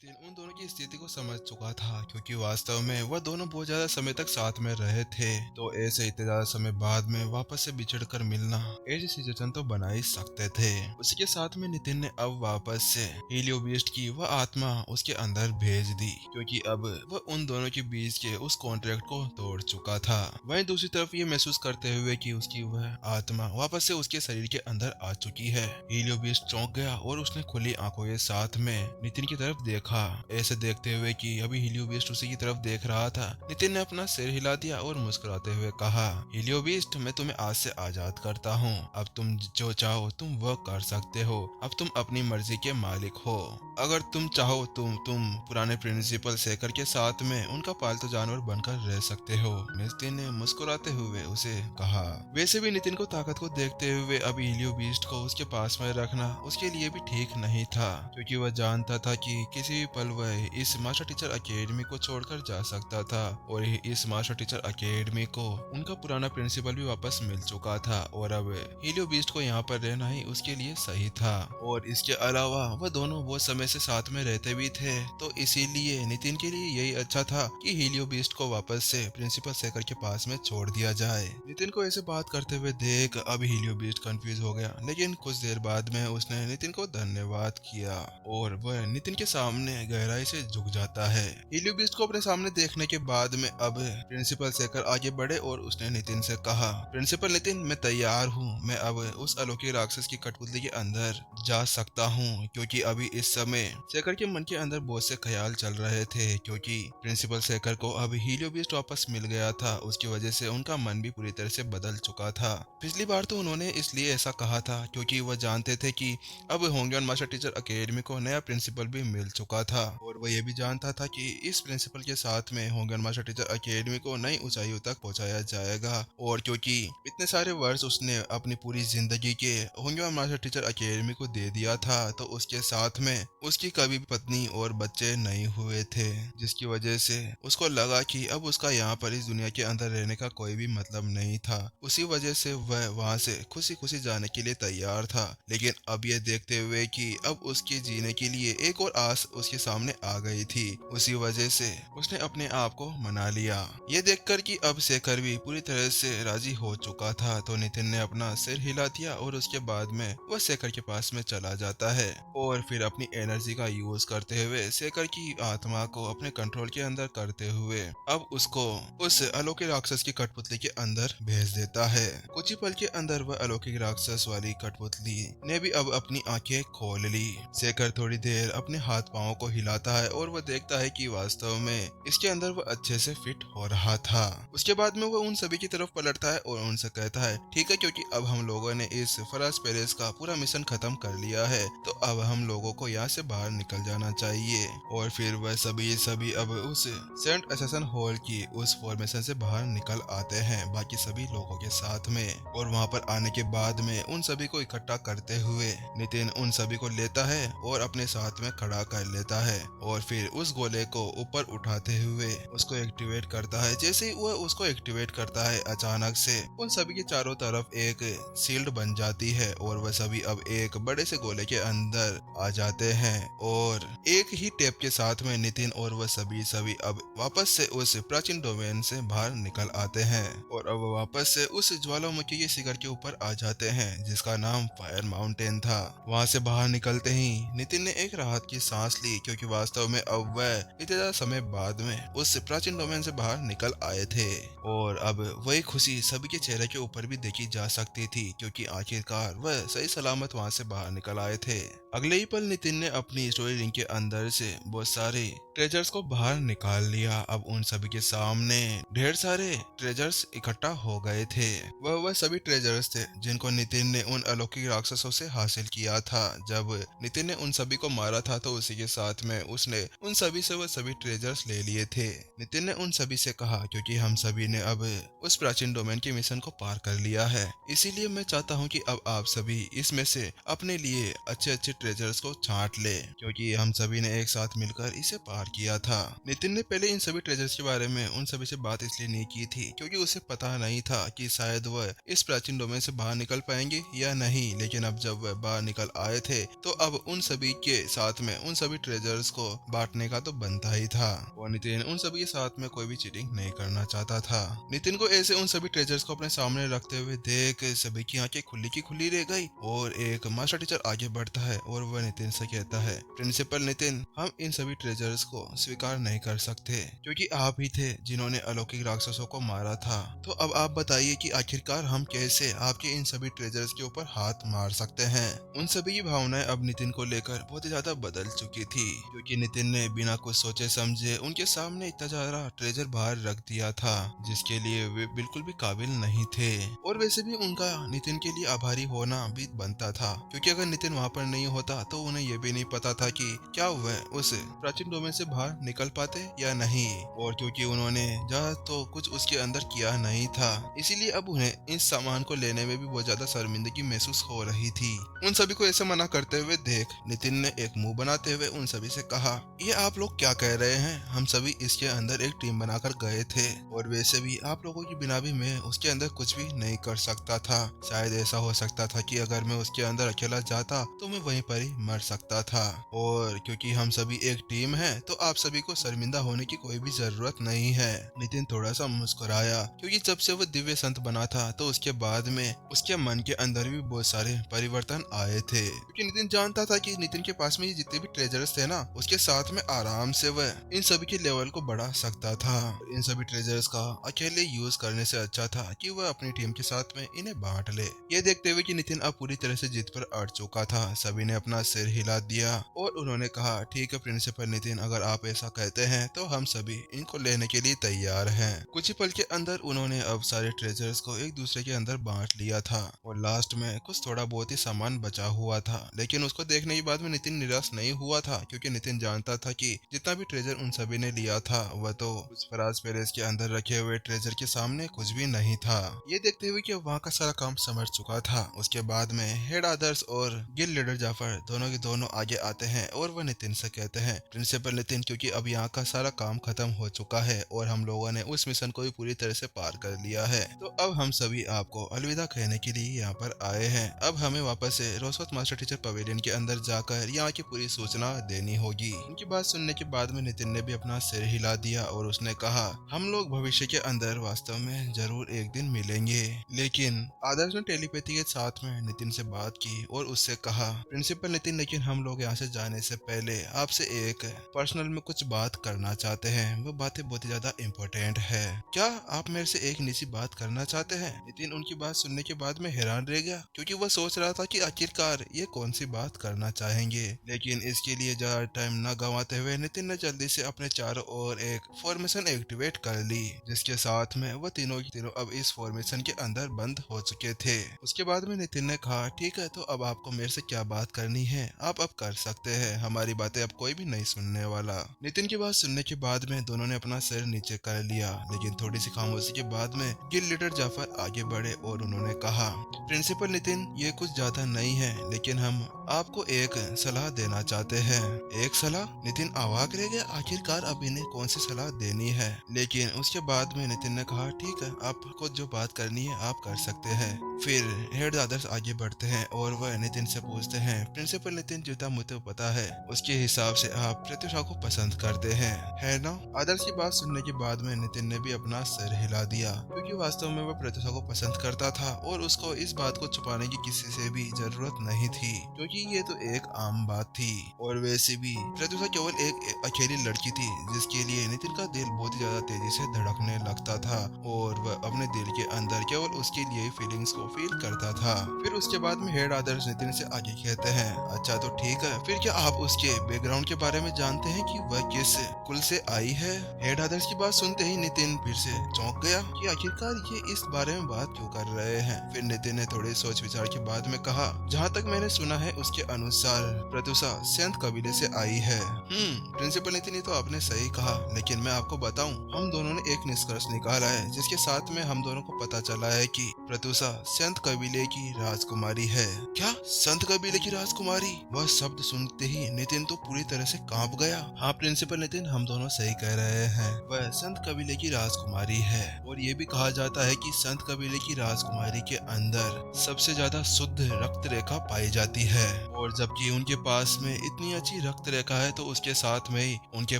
नितिन उन दोनों की स्थिति को समझ चुका था क्योंकि वास्तव में वह दोनों बहुत ज्यादा समय तक साथ में रहे थे। तो ऐसे इतने ज्यादा समय बाद में वापस से बिछड़ कर मिलना ऐसी सिचुएशन तो बना ही सकते थे। उसी के साथ में नितिन ने अब वापस से हीलियो बीस्ट की वह आत्मा उसके अंदर भेज दी क्योंकि अब वह उन दोनों के बीच के उस कॉन्ट्रैक्ट को तोड़ चुका था। वहीं दूसरी तरफ ये महसूस करते हुए कि उसकी वह आत्मा वापस से उसके शरीर के अंदर आ चुकी है, हीलियो बीस्ट चौंक गया और उसने खुली आंखों के साथ में नितिन की तरफ देखा। ऐसे देखते हुए कि अभी हीलियो बीस्ट उसी की तरफ देख रहा था, नितिन ने अपना सिर हिला दिया और मुस्कुराते हुए कहा, हीलियो बीस्ट, मैं तुम्हें आज से आजाद करता हूँ। अब तुम जो चाहो तुम वह कर सकते हो। अब तुम अपनी मर्जी के मालिक हो। अगर तुम चाहो तुम पुराने प्रिंसिपल सेकर के साथ में उनका पालतू जानवर बनकर रह सकते हो। नितिन ने मुस्कुराते हुए उसे कहा। वैसे भी नितिन को ताकत को देखते हुए अभी हीलियो बीस्ट को उसके पास में रखना उसके लिए भी ठीक नहीं था क्योंकि वह जानता था कि किसी भी पल वह इस मास्टर टीचर अकेडमी को छोड़कर जा सकता था और इस मास्टर टीचर अकेडमी को उनका पुराना प्रिंसिपल भी वापस मिल चुका था और अब हीलियो बीस्ट को यहाँ पर रहना ही उसके लिए सही था। और इसके अलावा वह दोनों बहुत समय से साथ में रहते भी थे, तो इसीलिए नितिन के लिए यही अच्छा था कि हीलियो बीस्ट को वापस से प्रिंसिपल सेकर के पास में छोड़ दिया जाए। नितिन को ऐसे बात करते हुए देख अब हीलियो बीस्ट कंफ्यूज हो गया, लेकिन कुछ देर बाद में उसने नितिन को धन्यवाद किया और वह नितिन के सामने गहराई से झुक जाता है। हीलियो बीस्ट को अपने सामने देखने के बाद में अब प्रिंसिपल सेकर आगे बढ़े और उसने नितिन से कहा, प्रिंसिपल नितिन, मैं तैयार हूँ। मैं अब उस अलौकिक राक्षस की कठपुतली के अंदर जा सकता हूँ क्योंकि अभी इस समय शेखर के मन के अंदर बहुत से ख्याल चल रहे थे क्योंकि प्रिंसिपल शेखर को अब हीलियो बीस्ट वापस मिल गया था। उसकी वजह से उनका मन भी पूरी तरह से बदल चुका था। पिछली बार तो उन्होंने इसलिए ऐसा कहा था क्योंकि वह जानते थे कि अब होंगयोन मास्टर टीचर अकेडमी को नया प्रिंसिपल भी मिल चुका था और वह यह भी जानता था कि इस प्रिंसिपल के साथ में होंगयोन मास्टर टीचर अकेडमी को नई ऊंचाइयों तक पहुंचाया जाएगा। और क्योंकि इतने सारे वर्ष उसने अपनी पूरी जिंदगी के होंगयोन मास्टर टीचर अकेडमी को दे दिया था, तो उसके साथ में उसकी कभी पत्नी और बच्चे नहीं हुए थे, जिसकी वजह से उसको लगा कि अब उसका यहाँ पर इस दुनिया के अंदर रहने का कोई भी मतलब नहीं था। उसी वजह से वह वहाँ से खुशी खुशी जाने के लिए तैयार था। लेकिन अब ये देखते हुए कि अब उसके जीने के लिए एक और आस उसके सामने आ गई थी, उसी वजह से उसने अपने आप को मना लिया। ये देखकर कि अब शेखर भी पूरी तरह से राजी हो चुका था, तो नितिन ने अपना सिर हिला दिया और उसके बाद में वह शेखर के पास में चला जाता है और फिर अपनी एनर्जी का यूज करते हुए शेखर की आत्मा को अपने कंट्रोल के अंदर करते हुए अब उसको उस अलौकिक राक्षस की कठपुतली के अंदर भेज देता है। कुछ ही पल के अंदर वह अलौकिक राक्षस वाली कठपुतली ने भी अब अपनी आंखें खोल ली। शेखर थोड़ी देर अपने हाथ पांव को हिलाता है और वह देखता है कि वास्तव में इसके अंदर वह अच्छे से फिट हो रहा था। उसके बाद में वह उन सभी की तरफ पलटता है और उनसे कहता है, ठीक है, क्योंकि अब हम लोगों ने इस फराज पेरेस का पूरा मिशन खत्म कर लिया है, तो अब हम लोगों को यहाँ से बाहर निकल जाना चाहिए। और फिर वह सभी अब उस सेंट असैसन हॉल की उस फॉर्मेशन से बाहर निकल आते हैं बाकी सभी लोगों के साथ में। और वहाँ पर आने के बाद में उन सभी को इकट्ठा करते हुए नितिन उन सभी को लेता है और अपने साथ में खड़ा कर लेता है और फिर उस गोले को ऊपर उठाते हुए उसको एक्टिवेट करता है। जैसे ही वह उसको एक्टिवेट करता है, अचानक से उन सभी के चारों तरफ एक शील्ड बन जाती है और वह सभी अब एक बड़े से गोले के अंदर आ जाते हैं और एक ही टेप के साथ में नितिन और वह सभी अब वापस से उस प्राचीन डोमेन से बाहर निकल आते हैं और अब वापस से उस ज्वालामुखी के शिखर के ऊपर आ जाते हैं जिसका नाम फायर माउंटेन था। वहां से बाहर निकलते ही नितिन ने एक राहत की सांस ली क्योंकि वास्तव में अब वह इतने ज्यादा समय बाद में उस प्राचीन डोमेन से बाहर निकल आए थे और अब वही खुशी सभी के चेहरे के ऊपर भी देखी जा सकती थी क्योंकि आखिरकार वह सही सलामत वहां से बाहर निकल आए थे। अगले ही पल नितिन ने अपनी स्टोरी रिंग के अंदर से बहुत सारे ट्रेजर्स को बाहर निकाल लिया। अब उन सभी के सामने ढेर सारे ट्रेजर्स इकट्ठा हो गए थे। वह सभी ट्रेजर्स थे जिनको नितिन ने उन अलौकिक राक्षसों से हासिल किया था। जब नितिन ने उन सभी को मारा था तो उसी के साथ में उसने उन सभी से वह सभी ट्रेजर्स ले लिए थे। नितिन ने उन सभी से कहा, क्योंकि हम सभी ने अब उस प्राचीन डोमेन के मिशन को पार कर लिया है, इसीलिए मैं चाहता हूँ कि अब आप सभी इसमें से अपने लिए अच्छे अच्छे ट्रेजर्स को छांट ले, क्योंकि हम सभी ने एक साथ मिलकर इसे पार किया था। नितिन ने पहले इन सभी ट्रेजर्स के बारे में उन सभी से बात इसलिए नहीं की थी क्योंकि उसे पता नहीं था कि शायद वह इस प्राचीन डोमेन से बाहर निकल पाएंगे या नहीं, लेकिन अब जब वह बाहर निकल आए थे तो अब उन सभी के साथ में उन सभी ट्रेजर्स को बांटने का तो बनता ही था और नितिन उन सभी के साथ में कोई भी चीटिंग नहीं करना चाहता था। नितिन को ऐसे उन सभी ट्रेजर्स को अपने सामने रखते हुए देख सभी की आंखें खुली की खुली रह गई और एक मास्टर टीचर आगे बढ़ता है और वह नितिन से कहता है, प्रिंसिपल नितिन, हम इन सभी ट्रेजर्स को स्वीकार नहीं कर सकते क्योंकि आप ही थे जिन्होंने अलौकिक राक्षसों को मारा था। तो अब आप बताइए कि आखिरकार हम कैसे आपके इन सभी ट्रेजर्स के ऊपर हाथ मार सकते हैं। उन सभी की भावनाएं अब नितिन को लेकर बहुत ही ज्यादा बदल चुकी थी क्योंकि नितिन ने बिना कुछ सोचे समझे उनके सामने इतना ज्यादा ट्रेजर बाहर रख दिया था जिसके लिए वे बिल्कुल भी काबिल नहीं थे और वैसे भी उनका नितिन के लिए आभारी होना भी बनता था क्योंकि अगर नितिन वहां पर नहीं होता तो उन्हें यह भी नहीं पता था कि क्या वह उस प्राचीन डोमेन से बाहर निकल पाते या नहीं और क्योंकि उन्होंने जहाँ तो कुछ उसके अंदर किया नहीं था इसीलिए अब उन्हें इस सामान को लेने में भी बहुत ज्यादा शर्मिंदगी महसूस हो रही थी। उन सभी को ऐसे मना करते हुए देख नितिन ने एक मुंह बनाते हुए उन सभी से कहा, ये आप लोग क्या कह रहे हैं? हम सभी इसके अंदर एक टीम बनाकर गए थे और वैसे भी आप लोगों की बिना भी मैं उसके अंदर कुछ भी नहीं कर सकता था। शायद ऐसा हो सकता था कि अगर मैं उसके अंदर अकेला जाता तो मैं वहीं पर ही मर सकता था और क्योंकि हम सभी एक टीम है तो आप सभी को शर्मिंदा होने की कोई भी जरूरत नहीं है। नितिन थोड़ा सा मुस्कुराया क्योंकि जब से वो दिव्य संत बना था तो उसके बाद में उसके मन के अंदर भी बहुत सारे परिवर्तन आए थे क्योंकि नितिन जानता था कि नितिन के पास में ये जितने भी ट्रेजर्स थे ना उसके साथ में आराम से वह इन सभी के लेवल को बढ़ा सकता था। इन सभी ट्रेजर्स का अकेले यूज करने से अच्छा था कि वह अपनी टीम के साथ में इन्हें बांट ले। ये देखते हुए कि नितिन अब पूरी तरह से जीत पर अड़ चुका था सभी ने अपना सिर हिला दिया और उन्होंने कहा, ठीक है प्रिंसिपल नितिन, अगर आप ऐसा कहते हैं तो हम सभी इनको लेने के लिए तैयार हैं। कुछ ही पल के अंदर उन्होंने अब सारे ट्रेजर्स को एक दूसरे के अंदर बांट लिया था और लास्ट में कुछ थोड़ा बहुत ही सामान बचा हुआ था लेकिन उसको देखने के बाद में नितिन निराश नहीं हुआ था क्योंकि नितिन जानता था कि जितना भी ट्रेजर उन सभी ने लिया था वह तो उस फराज पैलेस के अंदर रखे हुए ट्रेजर के सामने कुछ भी नहीं था। ये देखते हुए कि अब वहाँ का सारा काम समझ चुका था उसके बाद में हेड आदर्श और गिल लीडर जाफर दोनों के दोनों आगे आते हैं और वह नितिन से कहते हैं, प्रिंसिपल नितिन, क्योंकि अब यहाँ का सारा काम खत्म हो चुका है और हम लोगों ने उस मिशन को भी पूरी तरह से पार कर लिया है तो अब हम सभी आपको अलविदा कहने के लिए यहाँ पर आए हैं। अब हमें वापस से रोसवत मास्टर टीचर पवेलियन के अंदर जाकर यहाँ की पूरी सूचना देनी होगी। उनकी बात सुनने के बाद में नितिन ने भी अपना सिर हिला दिया और उसने कहा, हम लोग भविष्य के अंदर वास्तव में जरूर एक दिन मिलेंगे। लेकिन आदर्श ने टेलीपैथी के साथ में नितिन से बात की और उससे कहा, प्रिंसिपल नितिन, लेकिन हम लोग यहाँ से जाने से पहले आपसे एक पर्सनल में कुछ बात करना चाहते हैं। वो बातें बहुत ही ज्यादा इम्पोर्टेंट है। क्या आप मेरे से एक निजी बात करना चाहते हैं? नितिन उनकी बात सुनने के बाद में हैरान रह गया क्योंकि वह सोच रहा था कि आखिरकार ये कौन सी बात करना चाहेंगे। लेकिन इसके लिए ज्यादा टाइम न गंवाते हुए नितिन ने जल्दी से अपने चारों ओर एक फॉर्मेशन एक्टिवेट कर ली जिसके साथ में वह तीनों की तीनों अब इस फॉर्मेशन के अंदर बंद हो चुके थे। उसके बाद में नितिन ने कहा, ठीक है, तो अब आपको मेरे से क्या बात करनी है आप अब कर सकते हैं, हमारी बातें अब कोई भी नहीं सुनने वाला। नितिन की बात सुनने के बाद में दोनों ने अपना सिर नीचे कर लिया लेकिन थोड़ी सी खामोशी के बाद में गिल लीडर जाफर आगे बढ़े और उन्होंने कहा, प्रिंसिपल नितिन, ये कुछ ज्यादा नहीं है लेकिन हम आपको एक सलाह देना चाहते हैं। एक सलाह? नितिन अवाक रह गया, आखिरकार अब इन्हें कौन सी सलाह देनी है। लेकिन उसके बाद में नितिन ने कहा, ठीक है, आपको जो बात करनी है आप कर सकते हैं। फिर हेड आदर्श आगे बढ़ते हैं और वह नितिन से पूछते हैं, प्रिंसिपल नितिन, जितना मुझे पता है उसके हिसाब से आप प्रत्युषा को पसंद करते हैं, है ना? आदर्श की बात सुनने के बाद में नितिन ने भी अपना सिर हिला दिया क्योंकि वास्तव में वह प्रत्युषा को पसंद करता था और उसको इस बात को छुपाने की किसी से भी जरूरत नहीं थी क्योंकि ये तो एक आम बात थी। और वैसे भी प्रत्युषा केवल एक अकेली लड़की थी जिसके लिए नितिन का दिल बहुत ही ज्यादा तेजी से धड़कने लगता था और वह अपने दिल के अंदर केवल उसके लिए फीलिंग्स को फील करता था। फिर उसके बाद में हेड आदर्श नितिन से आगे कहते हैं, अच्छा तो ठीक है, फिर क्या आप उसके बैकग्राउंड के बारे में जानते हैं कि वह किस कुल से आई है? हेड आदर्श की बात सुनते ही नितिन फिर से चौंक गया कि आखिरकार ये इस बारे में बात क्यों कर रहे हैं। फिर नितिन ने थोड़े सोच विचार के बाद में कहा, जहाँ तक मैंने सुना है उसके अनुसार प्रत्युषा सेंत कबीले से आई है। प्रिंसिपल नितिन, ये तो आपने सही कहा, लेकिन मैं आपको बताऊं, हम दोनों ने एक निष्कर्ष निकाला है जिसके साथ में हम दोनों को पता चला है कि प्रत्युषा संत कबीले की राजकुमारी है। क्या? संत कबीले की राजकुमारी? वह शब्द सुनते ही नितिन तो पूरी तरह से कांप गया। हाँ प्रिंसिपल नितिन, हम दोनों सही कह रहे हैं, वह संत कबीले की राजकुमारी है और ये भी कहा जाता है कि संत कबीले की राजकुमारी के अंदर सबसे ज्यादा शुद्ध रक्त रेखा पाई जाती है और जबकि उनके पास में इतनी अच्छी उनकी रक्त रेखा है तो उसके साथ में ही उनके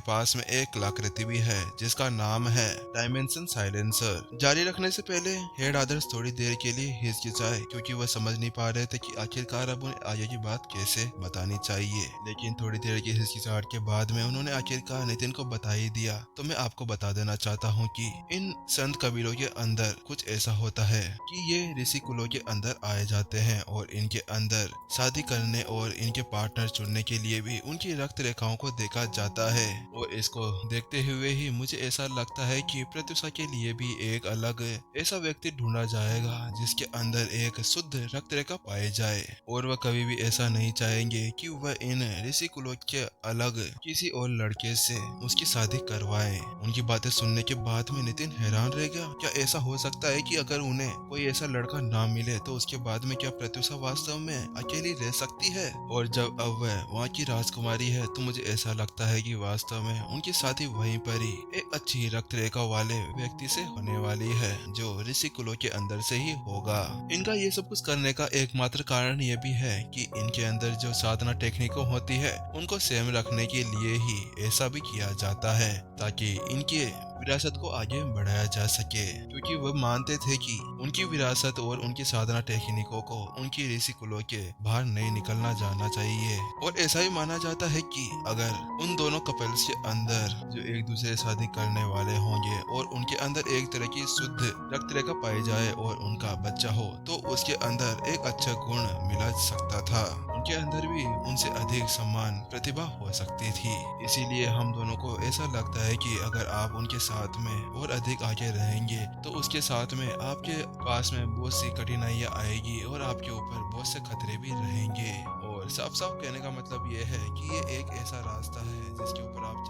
पास में एक कलाकृति भी है जिसका नाम है डायमेंशन साइलेंसर। जारी रखने से पहले हेड आदर्श थोड़ी देर के लिए हिचकिचाए क्योंकि वह समझ नहीं पा रहे थे कि आखिरकार अब उन्हें आगे की बात कैसे बतानी चाहिए। लेकिन थोड़ी देर की हिचकिचाहट के बाद में उन्होंने आखिरकार नितिन को बता ही दिया। तो मैं आपको बता देना चाहता हूँ कि इन संत कबीलों के अंदर कुछ ऐसा होता है कि ये ऋषि कुलों के अंदर आए जाते हैं और इनके अंदर शादी करने और इनके पार्टनर चुनने के लिए भी उनकी रक्त रेखाओं को देखा जाता है। और इसको देखते हुए ही मुझे ऐसा लगता है कि प्रत्युषा के लिए भी एक अलग ऐसा व्यक्ति ढूंढा जाएगा जिसके अंदर एक शुद्ध रक्त रेखा पाई जाए और वह कभी भी ऐसा नहीं चाहेंगे कि वह इन ऋषि कुलों के अलग किसी और लड़के से उसकी शादी करवाए। उनकी बातें सुनने के बाद में नितिन हैरान रह गया। क्या ऐसा हो सकता है कि अगर उन्हें कोई ऐसा लड़का ना मिले तो उसके बाद में क्या प्रत्युषा वास्तव में अकेली रह सकती है? और जब अब वह वहाँ की राजकुमारी है तो मुझे ऐसा लगता है कि वास्तव में उनकी शादी वहीं पर ही एक अच्छी रक्त रेखा वाले व्यक्ति से होने वाली है जो ऋषि कुलों के अंदर से ही होगा। इनका ये सब कुछ करने का एकमात्र कारण ये भी है कि इनके अंदर जो साधना टेक्निकों होती है उनको सेम रखने के लिए ही ऐसा भी किया जाता है ताकि इनके विरासत को आगे बढ़ाया जा सके, क्योंकि वह मानते थे कि उनकी विरासत और उनकी साधना टेक्निकों को उनकी ऋषि कुलों के बाहर नहीं निकलना जाना चाहिए। और ऐसा ही माना जाता है कि अगर उन दोनों कपल्स के अंदर जो एक दूसरे से शादी करने वाले होंगे और उनके अंदर एक तरह की शुद्ध रक्त रेखा पाई जाए और उनका बच्चा हो तो उसके अंदर एक अच्छा गुण मिला सकता था। उनके अंदर भी उनसे अधिक सम्मान प्रतिभा हो सकती थी। इसीलिए हम दोनों को ऐसा लगता है कि अगर आप उनके साथ में और अधिक आगे रहेंगे तो उसके साथ में आपके पास में बहुत सी कठिनाइयां आएगी और आपके ऊपर बहुत से खतरे भी रहेंगे। और साफ साफ कहने का मतलब ये है कि ये एक ऐसा रास्ता है जिसके ऊपर आप